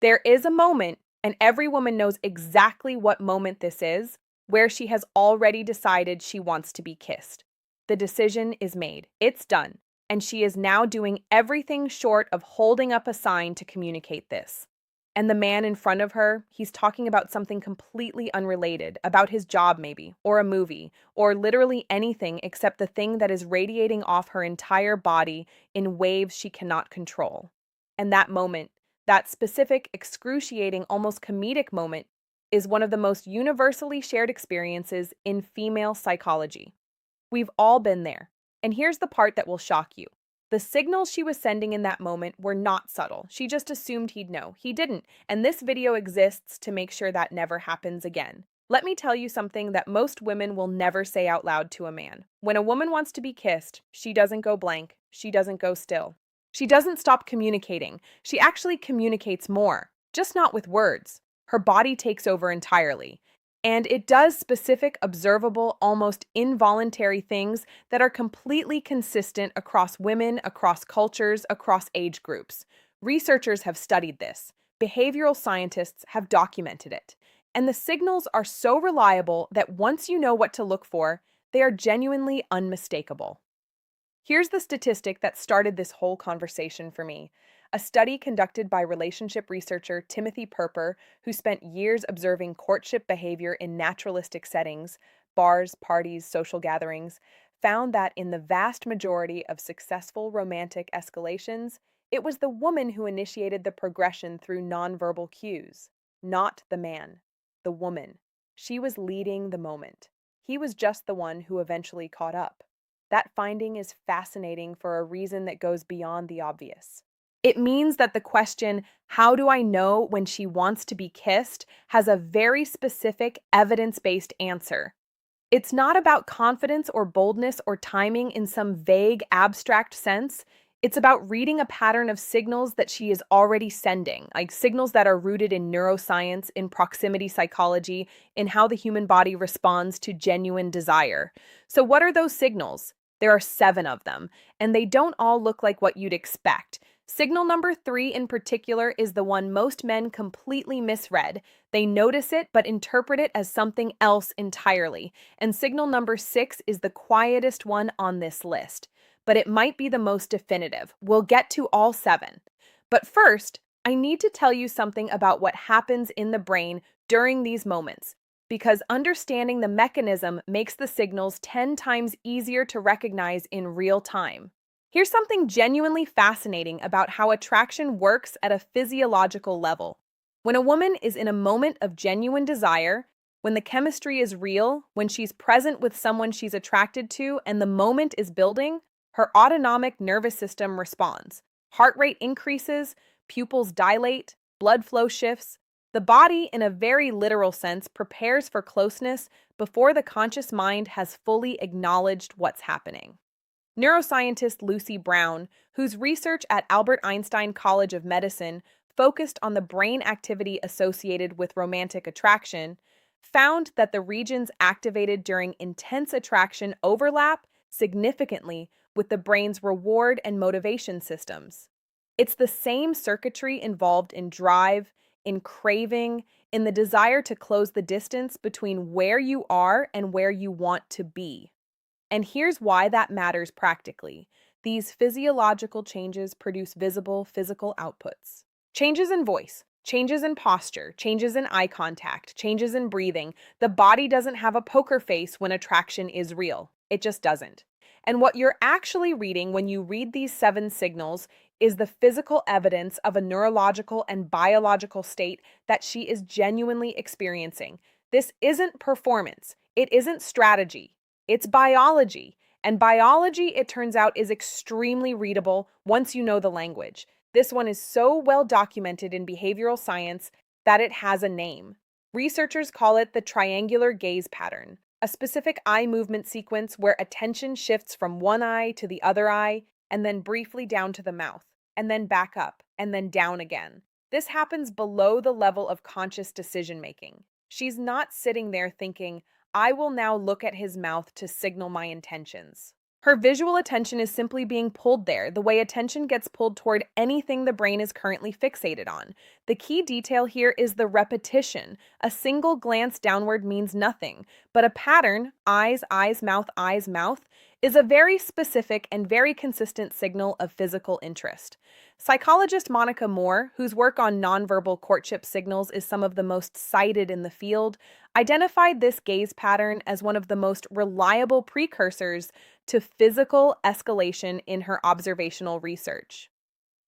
There is a moment, and every woman knows exactly what moment this is, where she has already decided she wants to be kissed. The decision is made. It's done. And she is now doing everything short of holding up a sign to communicate this. And the man in front of her, he's talking about something completely unrelated, about his job maybe, or a movie, or literally anything except the thing that is radiating off her entire body in waves she cannot control. And that moment, that specific, excruciating, almost comedic moment, is one of the most universally shared experiences in female psychology. We've all been there. And here's the part that will shock you. The signals she was sending in that moment were not subtle. She just assumed he'd know. He didn't. And this video exists to make sure that never happens again. Let me tell you something that most women will never say out loud to a man. When a woman wants to be kissed, she doesn't go blank. She doesn't go still. She doesn't stop communicating. She actually communicates more, just not with words. Her body takes over entirely. And it does specific, observable, almost involuntary things that are completely consistent across women, across cultures, across age groups. Researchers have studied this. Behavioral scientists have documented it. And the signals are so reliable that once you know what to look for, they are genuinely unmistakable. Here's the statistic that started this whole conversation for me. A study conducted by relationship researcher Timothy Perper, who spent years observing courtship behavior in naturalistic settings, bars, parties, social gatherings, found that in the vast majority of successful romantic escalations, it was the woman who initiated the progression through nonverbal cues, not the man, the woman. She was leading the moment. He was just the one who eventually caught up. That finding is fascinating for a reason that goes beyond the obvious. It means that the question, how do I know when she wants to be kissed, has a very specific evidence-based answer. It's not about confidence or boldness or timing in some vague, abstract sense. It's about reading a pattern of signals that she is already sending, like signals that are rooted in neuroscience, in proximity psychology, in how the human body responds to genuine desire. So what are those signals? There are 7 of them, and they don't all look like what you'd expect. Signal number 3 in particular is the one most men completely misread. They notice it but interpret it as something else entirely. And signal number 6 is the quietest one on this list, but it might be the most definitive. We'll get to all 7. But first, I need to tell you something about what happens in the brain during these moments, because understanding the mechanism makes the signals 10 times easier to recognize in real time. Here's something genuinely fascinating about how attraction works at a physiological level. When a woman is in a moment of genuine desire, when the chemistry is real, when she's present with someone she's attracted to and the moment is building, her autonomic nervous system responds. Heart rate increases, pupils dilate, blood flow shifts. The body, in a very literal sense, prepares for closeness before the conscious mind has fully acknowledged what's happening. Neuroscientist Lucy Brown, whose research at Albert Einstein College of Medicine focused on the brain activity associated with romantic attraction, found that the regions activated during intense attraction overlap significantly with the brain's reward and motivation systems. It's the same circuitry involved in drive, in craving, in the desire to close the distance between where you are and where you want to be. And here's why that matters practically. These physiological changes produce visible physical outputs. Changes in voice, changes in posture, changes in eye contact, changes in breathing. The body doesn't have a poker face when attraction is real. It just doesn't. And what you're actually reading when you read these 7 signals is the physical evidence of a neurological and biological state that she is genuinely experiencing. This isn't performance. It isn't strategy. It's biology. And biology, it turns out, is extremely readable once you know the language. This one is so well documented in behavioral science that it has a name. Researchers call it the triangular gaze pattern, a specific eye movement sequence where attention shifts from one eye to the other eye, and then briefly down to the mouth, and then back up, and then down again. This happens below the level of conscious decision-making. She's not sitting there thinking, I will now look at his mouth to signal my intentions. Her visual attention is simply being pulled there, the way attention gets pulled toward anything the brain is currently fixated on. The key detail here is the repetition. A single glance downward means nothing, but a pattern, eyes, mouth, is a very specific and very consistent signal of physical interest. Psychologist Monica Moore, whose work on nonverbal courtship signals is some of the most cited in the field, identified this gaze pattern as one of the most reliable precursors to physical escalation in her observational research.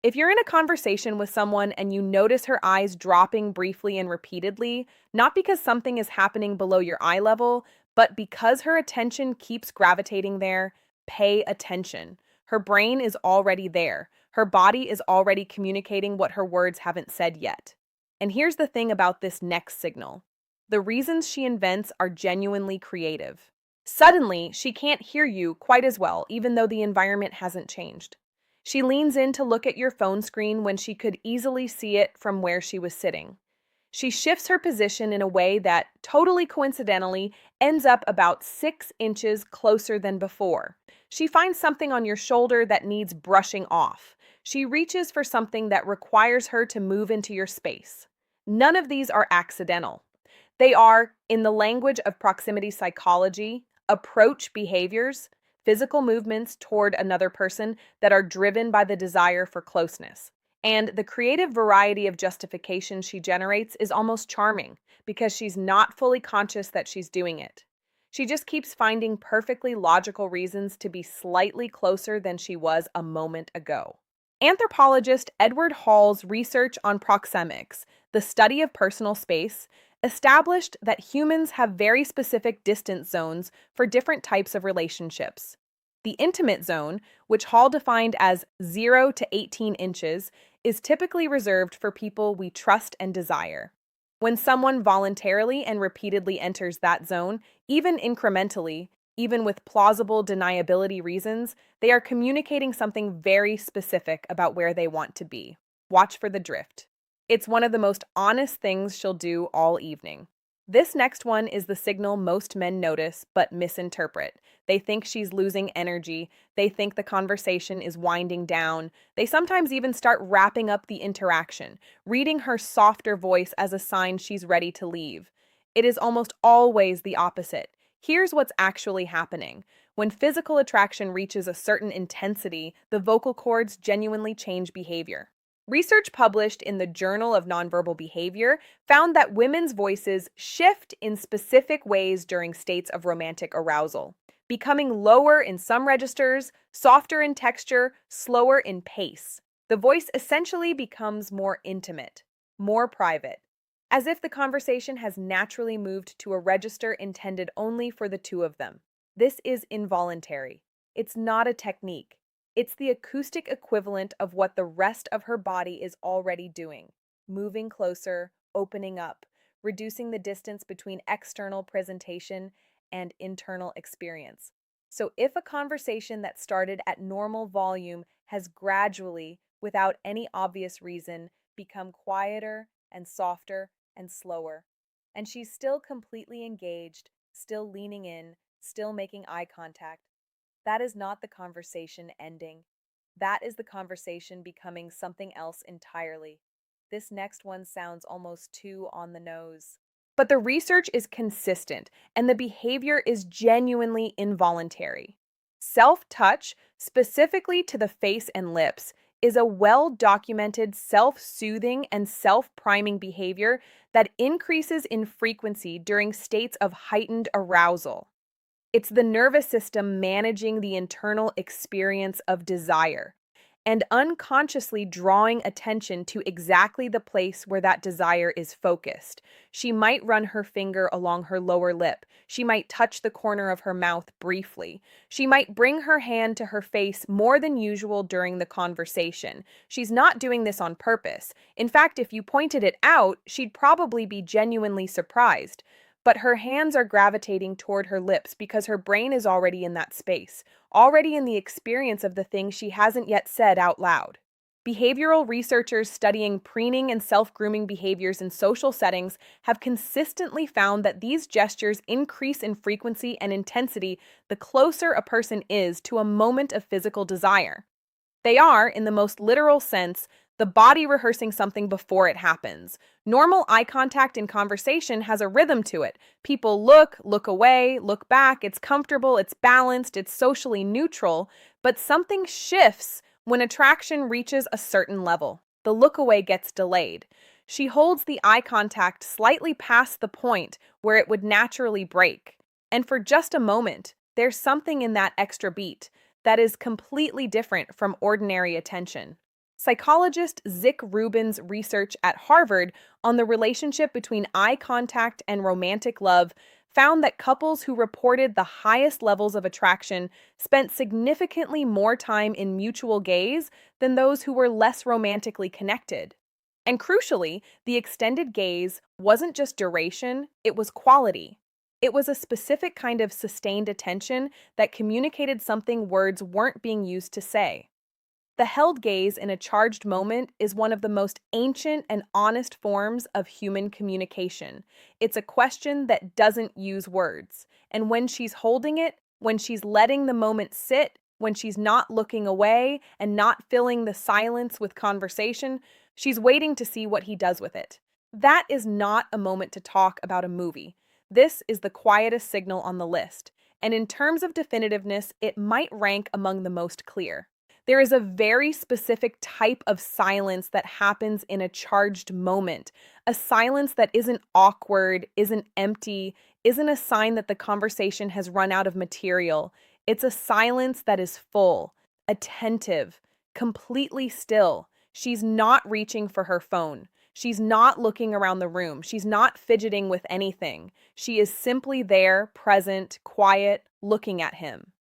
If you're in a conversation with someone and you notice her eyes dropping briefly and repeatedly, not because something is happening below your eye level, but because her attention keeps gravitating there, pay attention. Her brain is already there. Her body is already communicating what her words haven't said yet. And here's the thing about this next signal. The reasons she invents are genuinely creative. Suddenly, she can't hear you quite as well, even though the environment hasn't changed. She leans in to look at your phone screen when she could easily see it from where she was sitting. She shifts her position in a way that, totally coincidentally, ends up about 6 inches closer than before. She finds something on your shoulder that needs brushing off. She reaches for something that requires her to move into your space. None of these are accidental. They are, in the language of proximity psychology, approach behaviors, physical movements toward another person that are driven by the desire for closeness. And the creative variety of justification she generates is almost charming because she's not fully conscious that she's doing it. She just keeps finding perfectly logical reasons to be slightly closer than she was a moment ago. Anthropologist Edward Hall's research on proxemics, the study of personal space, established that humans have very specific distance zones for different types of relationships. The intimate zone, which Hall defined as 0 to 18 inches, is typically reserved for people we trust and desire. When someone voluntarily and repeatedly enters that zone, even incrementally, even with plausible deniability reasons, they are communicating something very specific about where they want to be. Watch for the drift. It's one of the most honest things she'll do all evening. This next one is the signal most men notice but misinterpret. They think she's losing energy. They think the conversation is winding down. They sometimes even start wrapping up the interaction, reading her softer voice as a sign she's ready to leave. It is almost always the opposite. Here's what's actually happening. When physical attraction reaches a certain intensity, the vocal cords genuinely change behavior. Research published in the Journal of Nonverbal Behavior found that women's voices shift in specific ways during states of romantic arousal, becoming lower in some registers, softer in texture, slower in pace. The voice essentially becomes more intimate, more private, as if the conversation has naturally moved to a register intended only for the two of them. This is involuntary. It's not a technique. It's the acoustic equivalent of what the rest of her body is already doing, moving closer, opening up, reducing the distance between external presentation and internal experience. So if a conversation that started at normal volume has gradually, without any obvious reason, become quieter and softer and slower, and she's still completely engaged, still leaning in, still making eye contact, that is not the conversation ending. That is the conversation becoming something else entirely. This next one sounds almost too on the nose. But the research is consistent, and the behavior is genuinely involuntary. Self-touch, specifically to the face and lips, is a well-documented self-soothing and self-priming behavior that increases in frequency during states of heightened arousal. It's the nervous system managing the internal experience of desire and unconsciously drawing attention to exactly the place where that desire is focused. She might run her finger along her lower lip. She might touch the corner of her mouth briefly. She might bring her hand to her face more than usual during the conversation. She's not doing this on purpose. In fact, if you pointed it out, she'd probably be genuinely surprised. But her hands are gravitating toward her lips because her brain is already in that space, already in the experience of the thing she hasn't yet said out loud. Behavioral researchers studying preening and self-grooming behaviors in social settings have consistently found that these gestures increase in frequency and intensity the closer a person is to a moment of physical desire. They are, in the most literal sense, the body rehearsing something before it happens. Normal eye contact in conversation has a rhythm to it. People look away, look back. It's comfortable, it's balanced, it's socially neutral, but something shifts when attraction reaches a certain level. The look away gets delayed. She holds the eye contact slightly past the point where it would naturally break. And for just a moment, there's something in that extra beat that is completely different from ordinary attention. Psychologist Zick Rubin's research at Harvard on the relationship between eye contact and romantic love found that couples who reported the highest levels of attraction spent significantly more time in mutual gaze than those who were less romantically connected. And crucially, the extended gaze wasn't just duration, it was quality. It was a specific kind of sustained attention that communicated something words weren't being used to say. The held gaze in a charged moment is one of the most ancient and honest forms of human communication. It's a question that doesn't use words. And when she's holding it, when she's letting the moment sit, when she's not looking away and not filling the silence with conversation, she's waiting to see what he does with it. That is not a moment to talk about a movie. This is the quietest signal on the list, and in terms of definitiveness, it might rank among the most clear. There is a very specific type of silence that happens in a charged moment, a silence that isn't awkward, isn't empty, isn't a sign that the conversation has run out of material. It's a silence that is full, attentive, completely still. She's not reaching for her phone. She's not looking around the room. She's not fidgeting with anything. She is simply there, present, quiet, looking at him.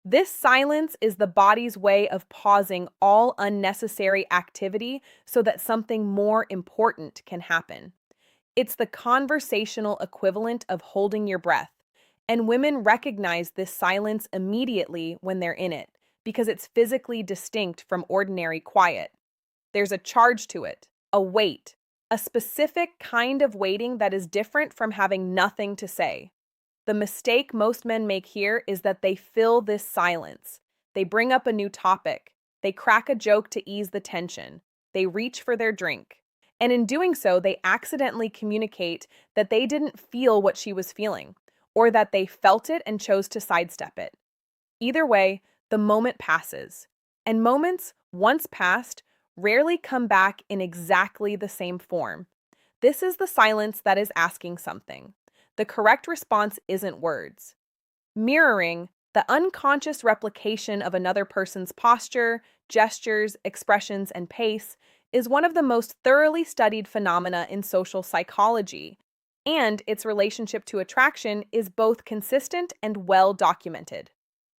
This silence is the body's way of pausing all unnecessary activity so that something more important can happen. It's the conversational equivalent of holding your breath, and women recognize this silence immediately when they're in it, because it's physically distinct from ordinary quiet. There's a charge to it, a weight, a specific kind of waiting that is different from having nothing to say. The mistake most men make here is that they fill this silence. They bring up a new topic. They crack a joke to ease the tension. They reach for their drink. And in doing so, they accidentally communicate that they didn't feel what she was feeling, or that they felt it and chose to sidestep it. Either way, the moment passes. And moments, once passed, rarely come back in exactly the same form. This is the silence that is asking something. The correct response isn't words. Mirroring, the unconscious replication of another person's posture, gestures, expressions, and pace, is one of the most thoroughly studied phenomena in social psychology, and its relationship to attraction is both consistent and well documented.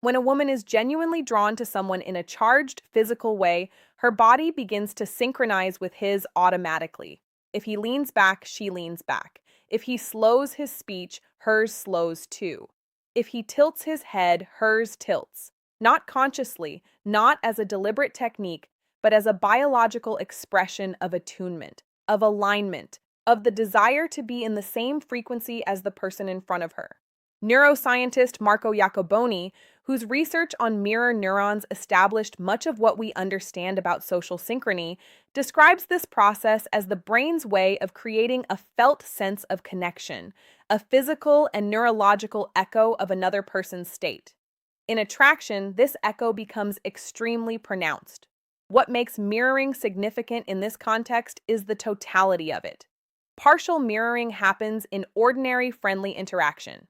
When a woman is genuinely drawn to someone in a charged, physical way, her body begins to synchronize with his automatically. If he leans back, she leans back. If he slows his speech, hers slows too. If he tilts his head, hers tilts. Not consciously, not as a deliberate technique, but as a biological expression of attunement, of alignment, of the desire to be in the same frequency as the person in front of her. Neuroscientist Marco Iacoboni, whose research on mirror neurons established much of what we understand about social synchrony, describes this process as the brain's way of creating a felt sense of connection, a physical and neurological echo of another person's state. In attraction, this echo becomes extremely pronounced. What makes mirroring significant in this context is the totality of it. Partial mirroring happens in ordinary friendly interaction.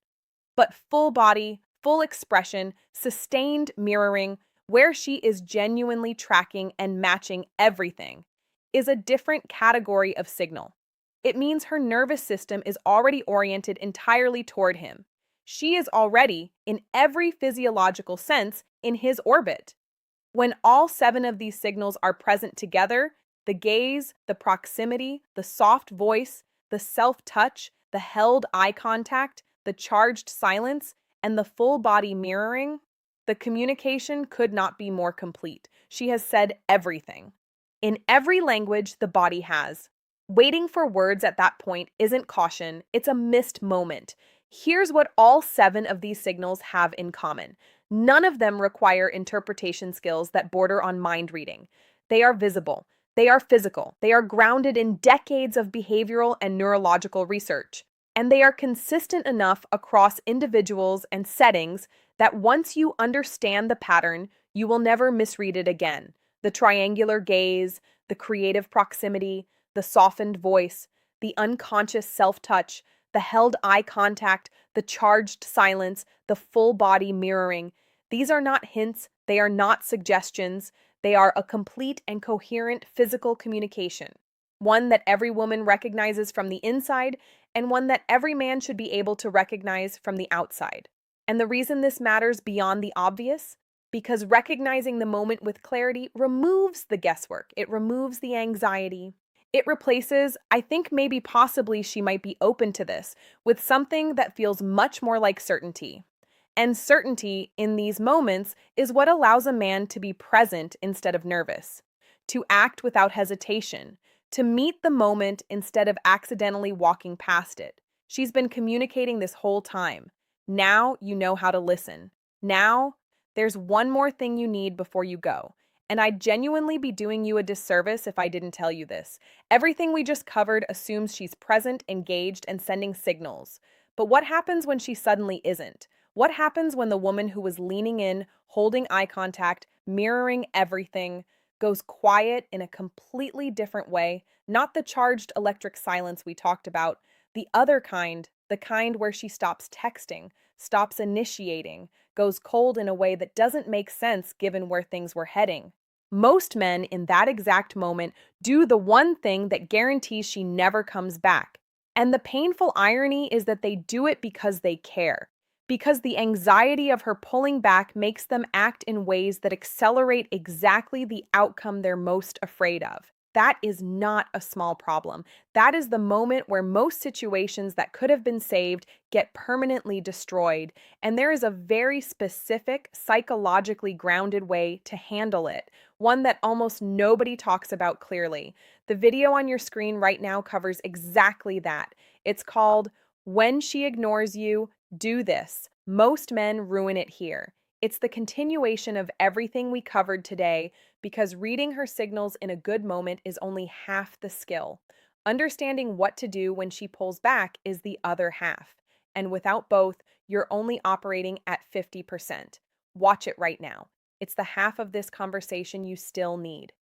But full body, full expression, sustained mirroring, where she is genuinely tracking and matching everything, is a different category of signal. It means her nervous system is already oriented entirely toward him. She is already, in every physiological sense, in his orbit. When all 7 of these signals are present together, the gaze, the proximity, the soft voice, the self-touch, the held eye contact, the charged silence, and the full body mirroring, the communication could not be more complete. She has said everything. in every language the body has. Waiting for words at that point isn't caution, it's a missed moment. Here's what all 7 of these signals have in common. None of them require interpretation skills that border on mind reading. They are visible, they are physical, they are grounded in decades of behavioral and neurological research, and they are consistent enough across individuals and settings that once you understand the pattern, you will never misread it again. The triangular gaze, the creative proximity, the softened voice, the unconscious self-touch, the held eye contact, the charged silence, the full body mirroring. These are not hints, they are not suggestions, they are a complete and coherent physical communication. One that every woman recognizes from the inside, and one that every man should be able to recognize from the outside. And the reason this matters beyond the obvious? Because recognizing the moment with clarity removes the guesswork, it removes the anxiety. It replaces, I think maybe possibly she might be open to this, with something that feels much more like certainty. And certainty in these moments is what allows a man to be present instead of nervous, to act without hesitation, to meet the moment instead of accidentally walking past it. She's been communicating this whole time. Now you know how to listen. Now there's one more thing you need before you go. And I'd genuinely be doing you a disservice if I didn't tell you this. Everything we just covered assumes she's present, engaged, and sending signals. But what happens when she suddenly isn't? What happens when the woman who was leaning in, holding eye contact, mirroring everything, goes quiet in a completely different way? Not the charged electric silence we talked about, the other kind, the kind where she stops texting, stops initiating, goes cold in a way that doesn't make sense given where things were heading. Most men in that exact moment do the one thing that guarantees she never comes back. And the painful irony is that they do it because they care. Because the anxiety of her pulling back makes them act in ways that accelerate exactly the outcome they're most afraid of. That is not a small problem. That is the moment where most situations that could have been saved get permanently destroyed. And there is a very specific, psychologically grounded way to handle it, one that almost nobody talks about clearly. The video on your screen right now covers exactly that. It's called When She Ignores You, Do This. Most men ruin it here. It's the continuation of everything we covered today because reading her signals in a good moment is only half the skill. Understanding what to do when she pulls back is the other half. And without both, you're only operating at 50%. Watch it right now. It's the half of this conversation you still need.